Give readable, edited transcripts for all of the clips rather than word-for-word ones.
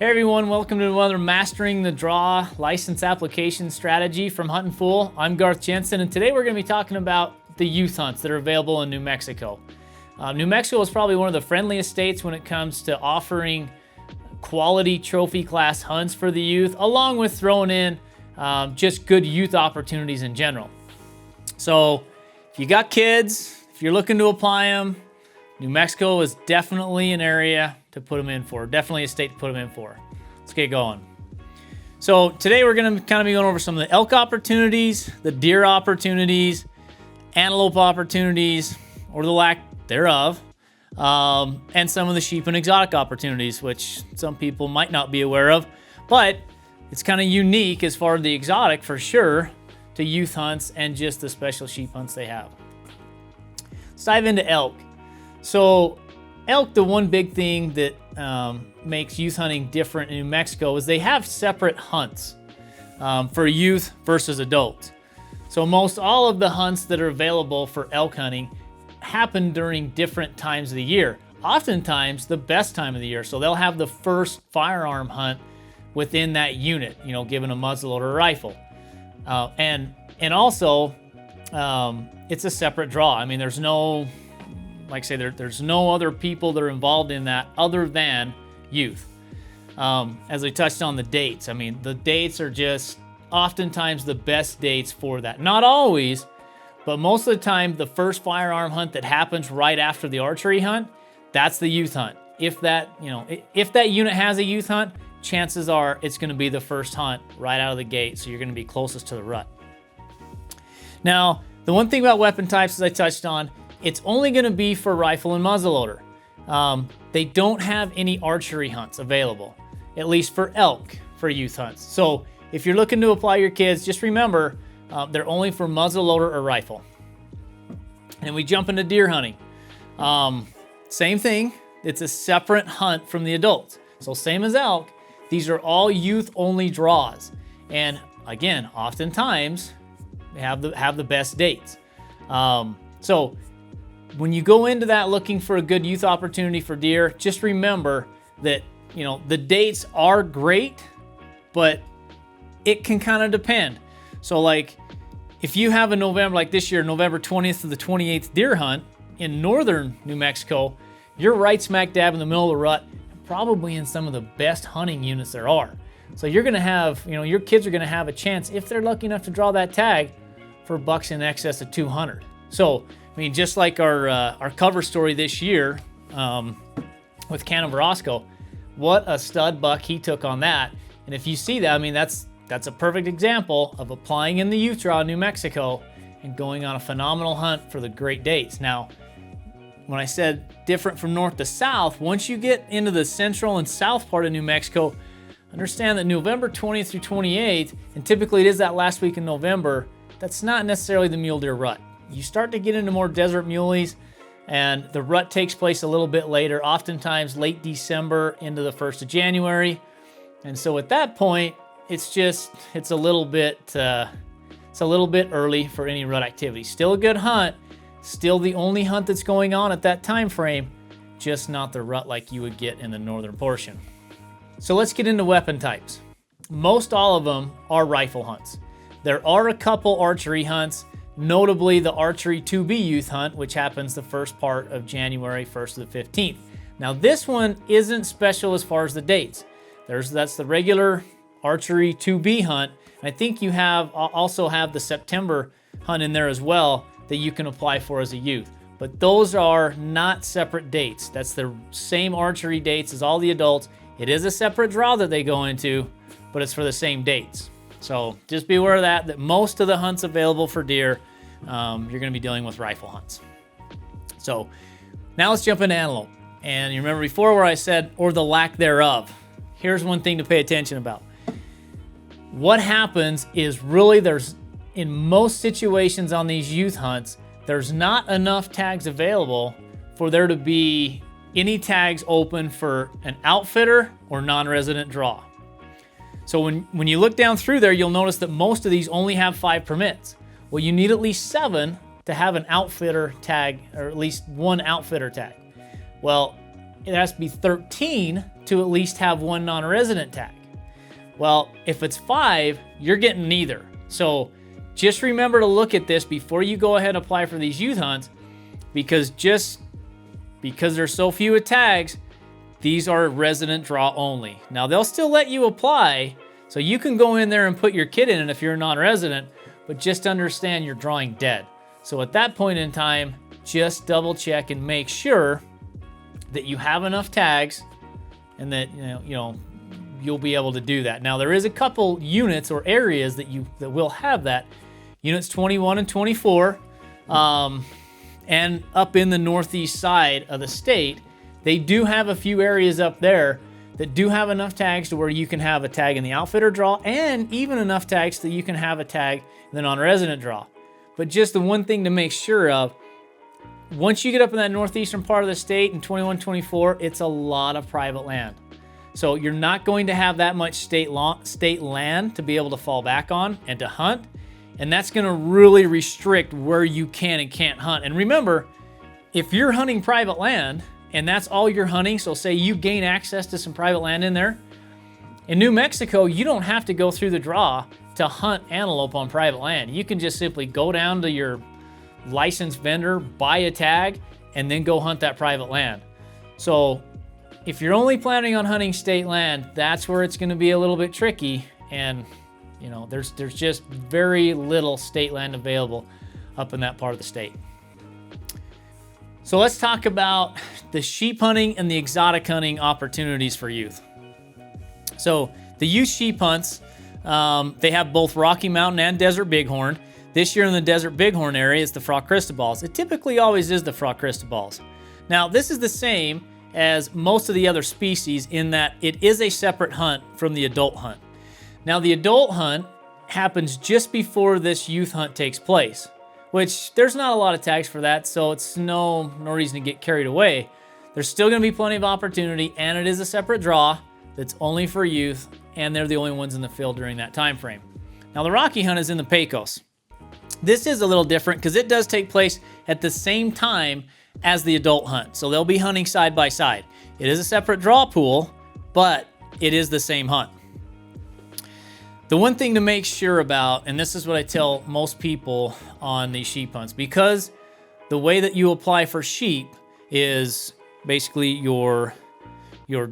Hey everyone, welcome to another Mastering the Draw license application strategy from Huntin Fool. I'm Garth Jenson, and today we're going to be talking about the youth hunts that are available in New Mexico. New Mexico is probably one of the friendliest states when it comes to offering quality trophy class hunts for the youth, along with throwing in just good youth opportunities in general. So if you got kids, if you're looking to apply them, New Mexico is definitely an area to put them in for, definitely a state to put them in for. Let's get going. So today we're going to kind of be going over some of the elk opportunities, the deer opportunities, antelope opportunities, or the lack thereof, and some of the sheep and exotic opportunities, which some people might not be aware of, but it's kind of unique as far as the exotic for sure to youth hunts and just the special sheep hunts they have. Let's dive into elk. So elk, the one big thing that makes youth hunting different in New Mexico is they have separate hunts for youth versus adults. So most all of the hunts that are available for elk hunting happen during different times of the year. Oftentimes the best time of the year. So they'll have the first firearm hunt within that unit, you know, given a muzzleloader or rifle. And also it's a separate draw. I mean, there's no, like I say, there's no other people that are involved in that other than youth. As we touched on the dates, I mean, the dates are just oftentimes the best dates for that. Not always, but most of the time, the first firearm hunt that happens right after the archery hunt, that's the youth hunt. If that, you know, if that unit has a youth hunt, chances are it's going to be the first hunt right out of the gate, so you're going to be closest to the rut. Now, the one thing about weapon types, as I touched on, it's only going to be for rifle and muzzleloader. They don't have any archery hunts available, at least for elk, for youth hunts. So if you're looking to apply your kids, just remember they're only for muzzleloader or rifle. And we jump into deer hunting. Same thing, it's a separate hunt from the adults. So same as elk, these are all youth-only draws. And again, oftentimes they have the best dates. So when you go into that looking for a good youth opportunity for deer, just remember that, you know, the dates are great, but it can kind of depend. So like if you have a November, like this year, November 20th to the 28th deer hunt in northern New Mexico, you're right smack dab in the middle of the rut, probably in some of the best hunting units there are. So you're gonna have, you know, your kids are gonna have a chance, if they're lucky enough to draw that tag, for bucks in excess of 200. So I mean, just like our cover story this year with 𝗀𝗄𝗃, what a stud buck he took on that. And if you see that, I mean, that's a perfect example of applying in the youth draw in New Mexico and going on a phenomenal hunt for the great dates. Now, when I said different from north to south, once you get into the central and south part of New Mexico, understand that November 20th through 28th, and typically it is that last week in November, that's not necessarily the mule deer rut. You start to get into more desert muleys, and the rut takes place a little bit later, oftentimes late December into the 1st of January. And so at that point, it's a little bit early for any rut activity. Still a good hunt, still the only hunt that's going on at that time frame, just not the rut like you would get in the northern portion. So let's get into weapon types. Most all of them are rifle hunts. There are a couple archery hunts, notably the archery 2B youth hunt, which happens the first part of January 1st to the 15th. Now this one isn't special as far as the dates. That's the regular archery 2B hunt. And I think you also have the September hunt in there as well that you can apply for as a youth. But those are not separate dates. That's the same archery dates as all the adults. It is a separate draw that they go into, but it's for the same dates. So just be aware of that most of the hunts available for deer, you're gonna be dealing with rifle hunts. So now let's jump into antelope. And you remember before where I said, or the lack thereof. Here's one thing to pay attention about. What happens is really in most situations on these youth hunts, there's not enough tags available for there to be any tags open for an outfitter or non-resident draw. So when you look down through there, you'll notice that most of these only have 5 permits. Well, you need at least 7 to have an outfitter tag, or at least one outfitter tag. Well, it has to be 13 to at least have one non-resident tag. Well, if it's 5, you're getting neither. So just remember to look at this before you go ahead and apply for these youth hunts, because there's so few with tags, these are resident draw only. Now they'll still let you apply, so you can go in there and put your kid in it if you're a non-resident, but just understand you're drawing dead. So at that point in time, just double check and make sure that you have enough tags and that you'll be able to do that. Now there is a couple units or areas that will have that. Units 21 and 24, and up in the northeast side of the state, they do have a few areas up there that do have enough tags to where you can have a tag in the outfitter draw, and even enough tags that you can have a tag in the non-resident draw. But just the one thing to make sure of, once you get up in that northeastern part of the state in 21, 24, it's a lot of private land. So you're not going to have that much state land to be able to fall back on and to hunt. And that's going to really restrict where you can and can't hunt. And remember, if you're hunting private land and that's all you're hunting, so say you gain access to some private land in there, in New Mexico, you don't have to go through the draw to hunt antelope on private land. You can just simply go down to your licensed vendor, buy a tag, and then go hunt that private land. So if you're only planning on hunting state land, that's where it's going to be a little bit tricky. And there's just very little state land available up in that part of the state. So let's talk about the sheep hunting and the exotic hunting opportunities for youth. So the youth sheep hunts, they have both Rocky Mountain and Desert Bighorn. This year in the Desert Bighorn area, it's the 𝗙cie𝗶𝗆. It typically always is the 𝗙cie𝗶𝗆. Now, this is the same as most of the other species in that it is a separate hunt from the adult hunt. Now, the adult hunt happens just before this youth hunt takes place, which there's not a lot of tags for that, so it's no reason to get carried away. There's still going to be plenty of opportunity, and it is a separate draw that's only for youth, and they're the only ones in the field during that time frame. Now, the Rocky hunt is in the Pecos. This is a little different because it does take place at the same time as the adult hunt. So they'll be hunting side by side. It is a separate draw pool, but it is the same hunt. The one thing to make sure about, and this is what I tell most people on these sheep hunts, because the way that you apply for sheep is basically your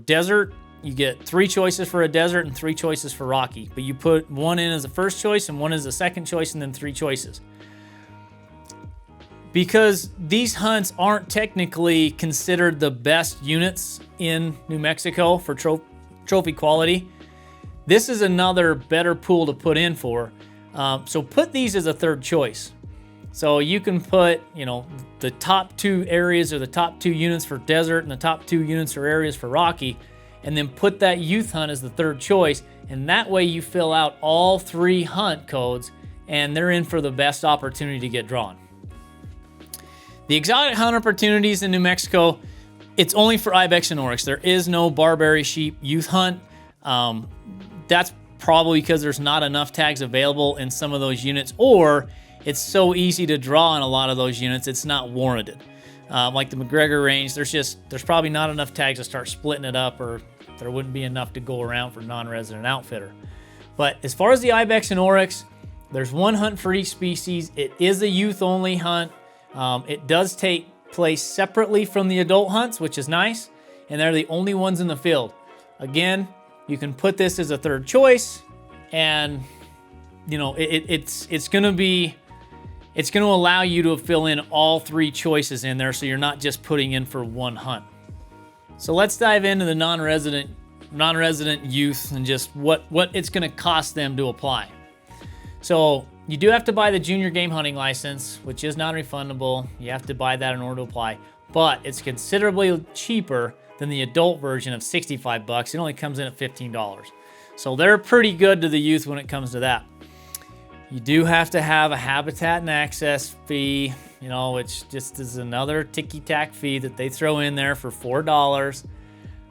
desert. You get 3 choices for a desert and 3 choices for Rocky, but you put one in as a first choice and one as a second choice and then 3 choices. Because these hunts aren't technically considered the best units in New Mexico for trophy quality, this is another better pool to put in for. So put these as a 3rd choice. So you can put, the top 2 areas or the top 2 units for desert and the top 2 units or areas for Rocky, and then put that youth hunt as the 3rd choice, and that way you fill out all 3 hunt codes and they're in for the best opportunity to get drawn. The exotic hunt opportunities in New Mexico, it's only for ibex and oryx. There is no barberry sheep youth hunt. That's probably because there's not enough tags available in some of those units, or it's so easy to draw in a lot of those units, it's not warranted. Like the McGregor range, there's probably not enough tags to start splitting it up, or there wouldn't be enough to go around for non-resident outfitter. But as far as the ibex and oryx, there's 1 hunt for each species. It is a youth-only hunt. It does take place separately from the adult hunts, which is nice, and they're the only ones in the field. Again, you can put this as a 3rd choice, and it's going to allow you to fill in all 3 choices in there, so you're not just putting in for 1 hunt. So let's dive into the non-resident youth and just what it's going to cost them to apply. So you do have to buy the junior game hunting license, which is non-refundable. You have to buy that in order to apply, but it's considerably cheaper than the adult version of $65. It only comes in at $15. So they're pretty good to the youth when it comes to that. You do have to have a habitat and access fee, which just is another ticky-tack fee that they throw in there for $4.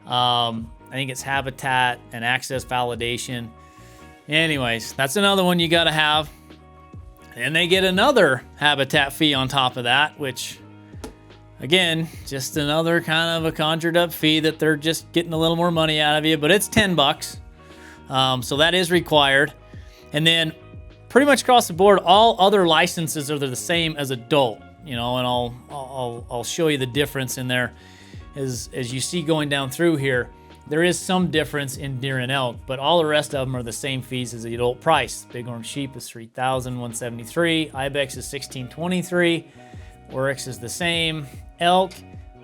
I think it's habitat and access validation. Anyways, that's another one you got to have. And they get another habitat fee on top of that, which Again, just another kind of a conjured up fee that they're just getting a little more money out of you, but it's 10 bucks. So that is required. And then pretty much across the board, all other licenses are the same as adult, you know, and I'll show you the difference in there as you see going down through here. There is some difference in deer and elk, but all the rest of them are the same fees as the adult price. Bighorn sheep is $3,173. Ibex is $1,623. Oryx is the same. Elk,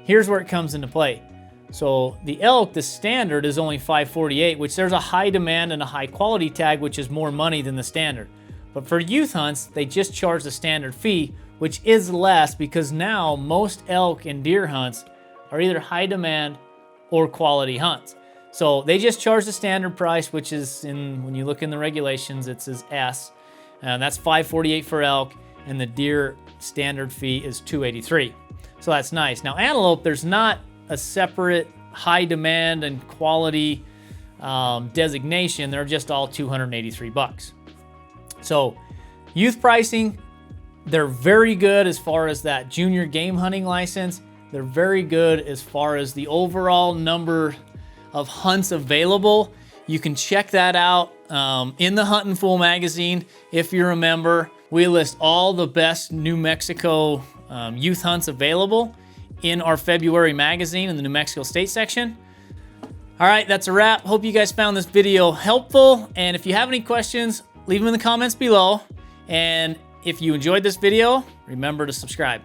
here's where it comes into play. So the elk, the standard is only $548, which there's a high demand and a high quality tag, which is more money than the standard. But for youth hunts, they just charge the standard fee, which is less because now most elk and deer hunts are either high demand or quality hunts. So they just charge the standard price, which is when you look in the regulations, it says S, and that's $548 for elk, and the deer standard fee is $283. So that's nice. Now antelope, there's not a separate high demand and quality designation. They're just all 283 bucks. So youth pricing, they're very good as far as that junior game hunting license. They're very good as far as the overall number of hunts available. You can check that out in the Huntin' Fool magazine. If you're a member, we list all the best New Mexico youth hunts available in our February magazine in the New Mexico State section. All right, that's a wrap. Hope you guys found this video helpful. And if you have any questions, leave them in the comments below. And if you enjoyed this video, remember to subscribe.